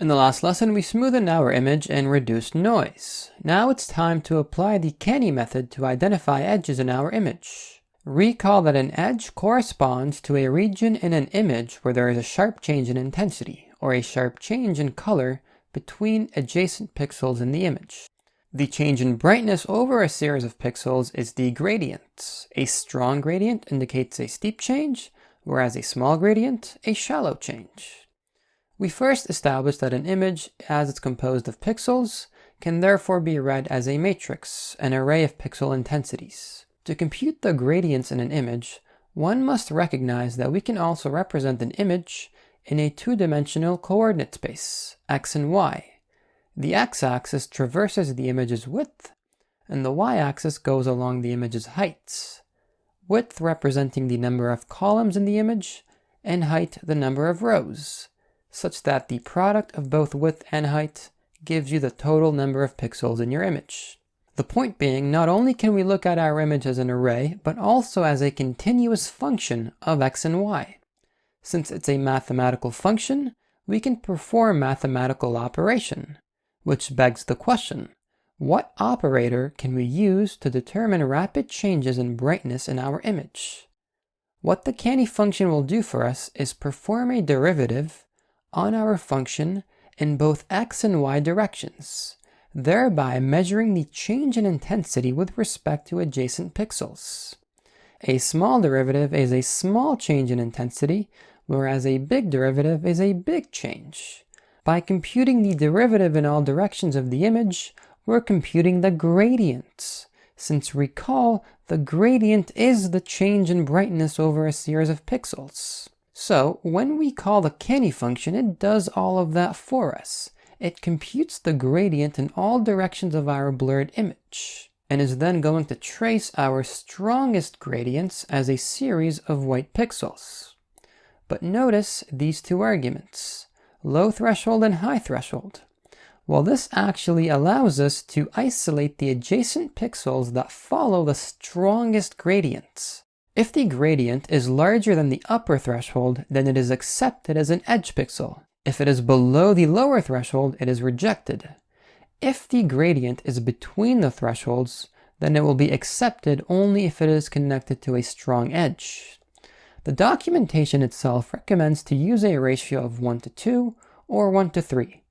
In the last lesson, we smoothened our image and reduced noise. Now it's time to apply the Canny method to identify edges in our image. Recall that an edge corresponds to a region in an image where there is a sharp change in intensity, or a sharp change in color between adjacent pixels in the image. The change in brightness over a series of pixels is the gradient. A strong gradient indicates a steep change, whereas a small gradient, a shallow change. We first established that an image, as it's composed of pixels, can therefore be read as a matrix, an array of pixel intensities. To compute the gradients in an image, one must recognize that we can also represent an image in a two-dimensional coordinate space, x and y. The x-axis traverses the image's width, and the y-axis goes along the image's height. Width representing the number of columns in the image, and height the number of rows, such that the product of both width and height gives you the total number of pixels in your image. The point being, not only can we look at our image as an array, but also as a continuous function of x and y. Since it's a mathematical function, we can perform mathematical operation, which begs the question, what operator can we use to determine rapid changes in brightness in our image? What the Canny function will do for us is perform a derivative on our function in both x and y directions, thereby measuring the change in intensity with respect to adjacent pixels. A small derivative is a small change in intensity, whereas a big derivative is a big change. By computing the derivative in all directions of the image, we're computing the gradient. Since recall, the gradient is the change in brightness over a series of pixels. So, when we call the Canny function, it does all of that for us. It computes the gradient in all directions of our blurred image, and is then going to trace our strongest gradients as a series of white pixels. But notice these two arguments, low threshold and high threshold. Well, this actually allows us to isolate the adjacent pixels that follow the strongest gradients. If the gradient is larger than the upper threshold, then it is accepted as an edge pixel. If it is below the lower threshold, it is rejected. If the gradient is between the thresholds, then it will be accepted only if it is connected to a strong edge. The documentation itself recommends to use a ratio of 1:2 or 1:3.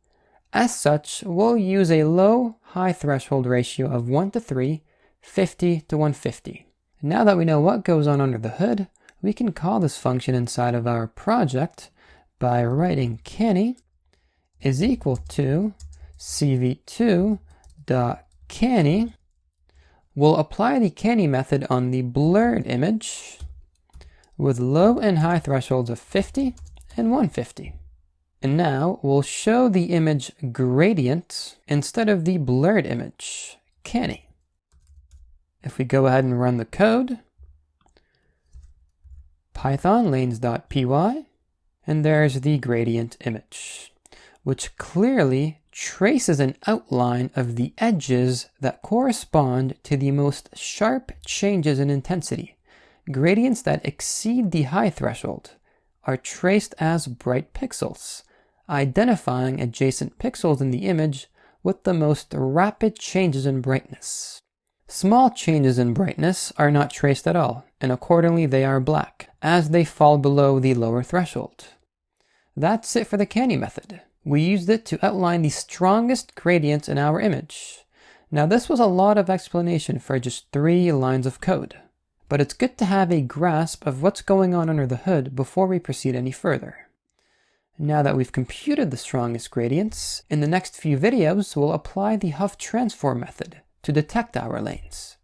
As such, we'll use a low-high threshold ratio of 1:3, 50:150. Now that we know what goes on under the hood, we can call this function inside of our project by writing Canny is equal to cv2.canny. We'll apply the Canny method on the blurred image with low and high thresholds of 50 and 150. And now we'll show the image gradient instead of the blurred image, Canny. If we go ahead and run the code, Python lanes.py, and there's the gradient image, which clearly traces an outline of the edges that correspond to the most sharp changes in intensity. Gradients that exceed the high threshold are traced as bright pixels, identifying adjacent pixels in the image with the most rapid changes in brightness. Small changes in brightness are not traced at all, and accordingly they are black, as they fall below the lower threshold. That's it for the Canny method. We used it to outline the strongest gradients in our image. Now this was a lot of explanation for just 3 lines of code, but it's good to have a grasp of what's going on under the hood before we proceed any further. Now that we've computed the strongest gradients, in the next few videos we'll apply the Hopf transform method to detect our lanes.